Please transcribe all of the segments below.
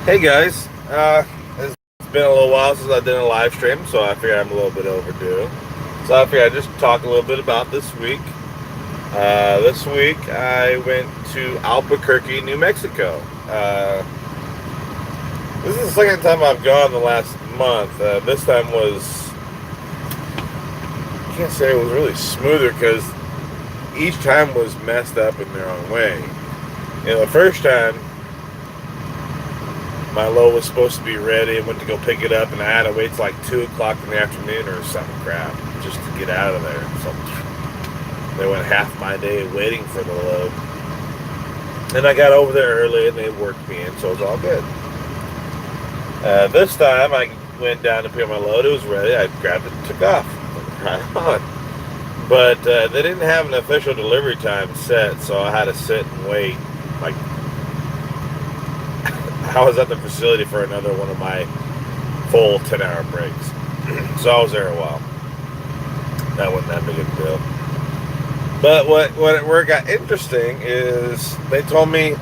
Hey guys, it's been a little while since I did a live stream, so I figure I'm a little bit overdue. So I figured I'd just talk a little bit about this week. This week I went to Albuquerque, New Mexico. This is the second time I've gone the last month. This time was, I can't say it was really smoother because each time was messed up in their own way. The first time my load was supposed to be ready and went to go pick it up, and I had to wait till like 2 o'clock in the afternoon or some crap just to get out of there. So they went half my day waiting for the load. And I got over there early and they worked me in, so it was all good. This time I went down to pick up my load. It was ready. I grabbed it and took off. Right on. But they didn't have an official delivery time set, so I had to sit and wait. Like, I was at the facility for another one of my full 10-hour breaks. So I was there a while. That wasn't that big of a deal. But where it got interesting is they told me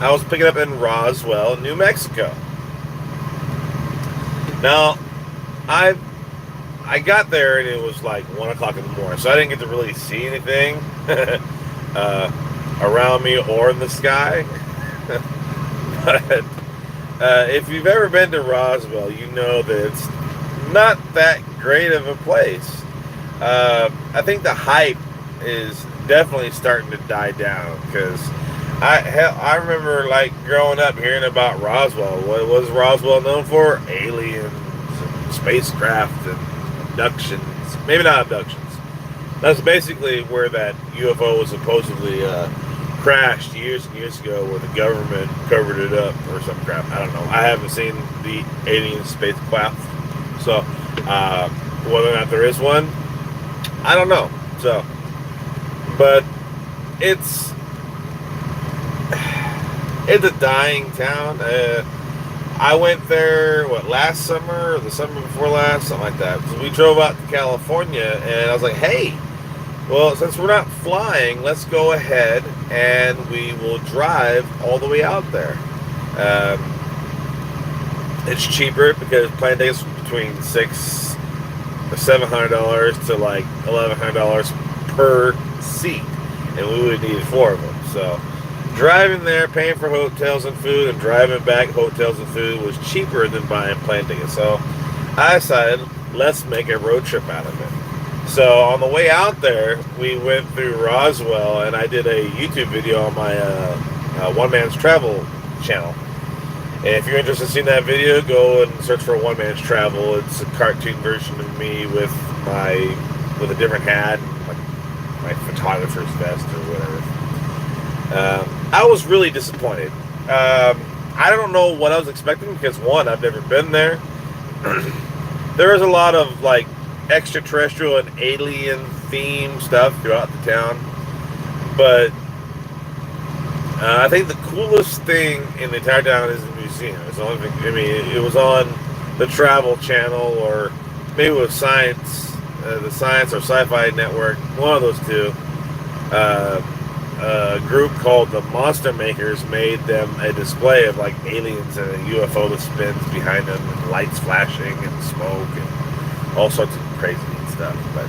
I was picking up in Roswell, New Mexico. Now, I got there and it was like 1 o'clock in the morning, so I didn't get to really see anything around me or in the sky. But if you've ever been to Roswell, you know that it's not that great of a place. I think the hype is definitely starting to die down because I remember like growing up hearing about Roswell. What was Roswell known for? Aliens and spacecraft and abductions. Maybe not abductions. That's basically where that UFO was supposedly crashed years and years ago, where the government covered it up or some crap. I don't know. I haven't seen the alien spacecraft, so whether or not there is one, I don't know. So, but it's a dying town. I went there last summer or the summer before last, something like that. So we drove out to California, and I was like, hey. Well, since we're not flying, let's go ahead and we will drive all the way out there. It's cheaper because plane tickets between $600 or $700 to like $1,100 per seat, and we would need 4 of them. So driving there, paying for hotels and food, and driving back hotels and food was cheaper than buying plane tickets. So I decided, let's make a road trip out of it. So on the way out there, we went through Roswell, and I did a YouTube video on my One Man's Travel channel. And if you're interested in seeing that video, go and search for One Man's Travel. It's a cartoon version of me with a different hat, like my photographer's vest or whatever. I was really disappointed. I don't know what I was expecting because, one, I've never been there. There was a lot of like extraterrestrial and alien themed stuff throughout the town, but I think the coolest thing in the entire town is the museum. It's the only thing. I mean, it was on the Travel Channel, or maybe it was Science, the Science or Sci-Fi Network, one of those two. A group called the Monster Makers made them a display of like aliens and a UFO that spins behind them, and lights flashing and smoke and all sorts of crazy stuff. But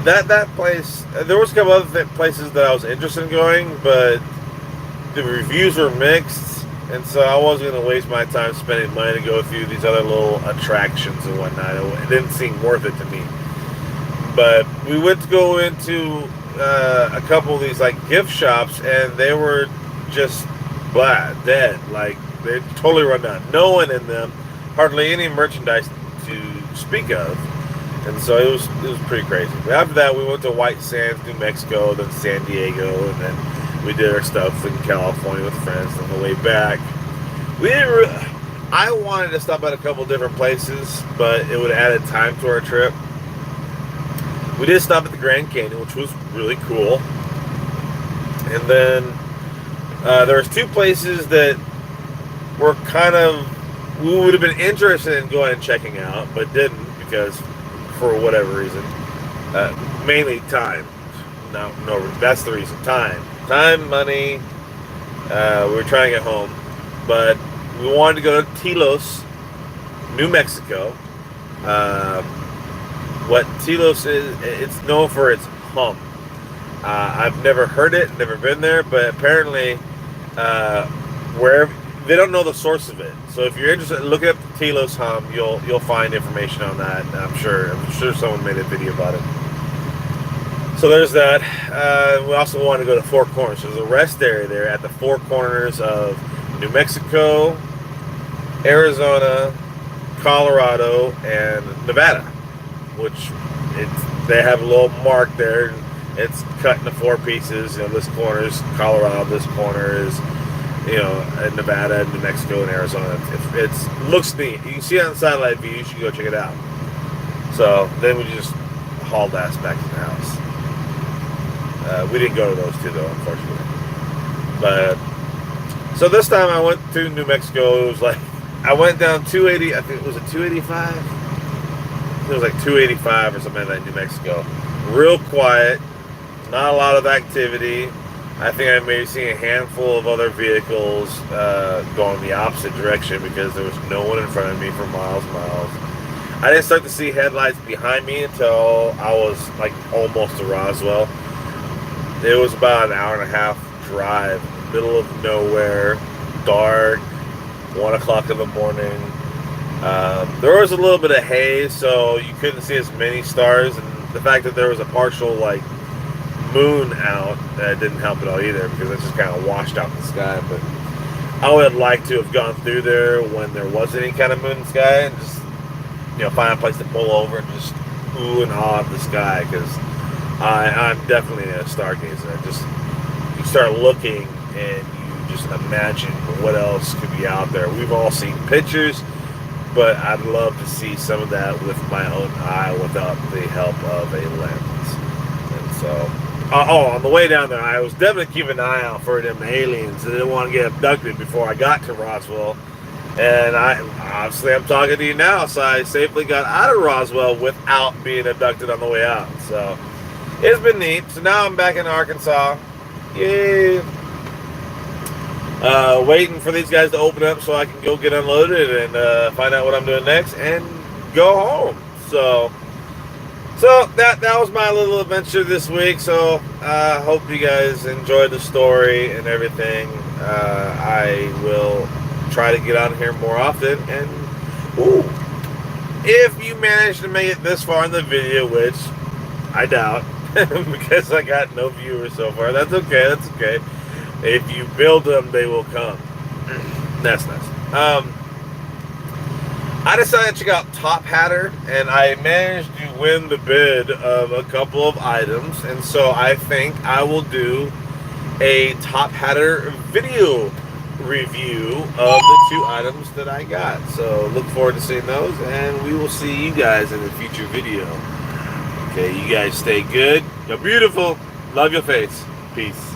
that place, there was a couple other places that I was interested in going, but the reviews were mixed, and so I wasn't going to waste my time spending money to go through these other little attractions and whatnot. It didn't seem worth it to me. But we went to go into a couple of these like gift shops, and they were just dead. Like, they're totally run down. No one in them, hardly any merchandise to speak of. And so it was pretty crazy. But after that, we went to White Sands, New Mexico, then San Diego, and then we did our stuff in California with friends on the way back. I wanted to stop at a couple different places, but it would have added time to our trip. We did stop at the Grand Canyon, which was really cool. And then there was 2 places that were kind of, we would have been interested in going and checking out, but didn't because for whatever reason. Mainly time. No, that's the reason. Time, money. We were trying to get home, but we wanted to go to Telos, New Mexico. What Telos is, it's known for its hum. I've never heard it, never been there, but apparently, wherever they don't know the source of it. So if you're interested, look up the Telos hum. You'll find information on that. I'm sure someone made a video about it. So there's that. We also want to go to Four Corners. There's a rest area there at the Four Corners of New Mexico, Arizona, Colorado, and Nevada, which they have a little mark there. It's cut into 4 pieces. You know, this corner is Colorado, this corner is, you know, Nevada, New Mexico, and Arizona. It looks neat. You can see it on satellite view. You should go check it out. So then we just hauled ass back to the house. We didn't go to those two though, unfortunately. But so this time I went to New Mexico. It was like I went down 280. I think it was a 285. It was like 285 or something like that in New Mexico. Real quiet. Not a lot of activity. I think I may see a handful of other vehicles going the opposite direction because there was no one in front of me for miles and miles. I didn't start to see headlights behind me until I was like almost to Roswell. It was about an hour and a half drive, middle of nowhere, dark, 1 o'clock in the morning. There was a little bit of haze, so you couldn't see as many stars, and the fact that there was a partial like moon out, that didn't help at all either because it just kind of washed out the sky. But I would like to have gone through there when there wasn't any kind of moon in the sky and just, you know, find a place to pull over and just ooh and ah at the sky, because I'm definitely a stargazer. You start looking and you just imagine what else could be out there. We've all seen pictures, but I'd love to see some of that with my own eye without the help of a lens. And so, on the way down there, I was definitely keeping an eye out for them aliens. I didn't want to get abducted before I got to Roswell. And I'm talking to you now, so I safely got out of Roswell without being abducted on the way out. So it's been neat. So now I'm back in Arkansas. Yay! Waiting for these guys to open up so I can go get unloaded and find out what I'm doing next and go home. So that was my little adventure this week. So hope you guys enjoyed the story and everything. I will try to get out here more often. And if you manage to make it this far in the video, which I doubt, because I got no viewers so far, that's okay. That's okay. If you build them, they will come. That's nice. I decided to check out Top Hatter, and I managed to win the bid of a couple of items, and so I think I will do a Top Hatter video review of the 2 items that I got. So look forward to seeing those, and we will see you guys in a future video. Okay, you guys stay good. You're beautiful. Love your face. Peace.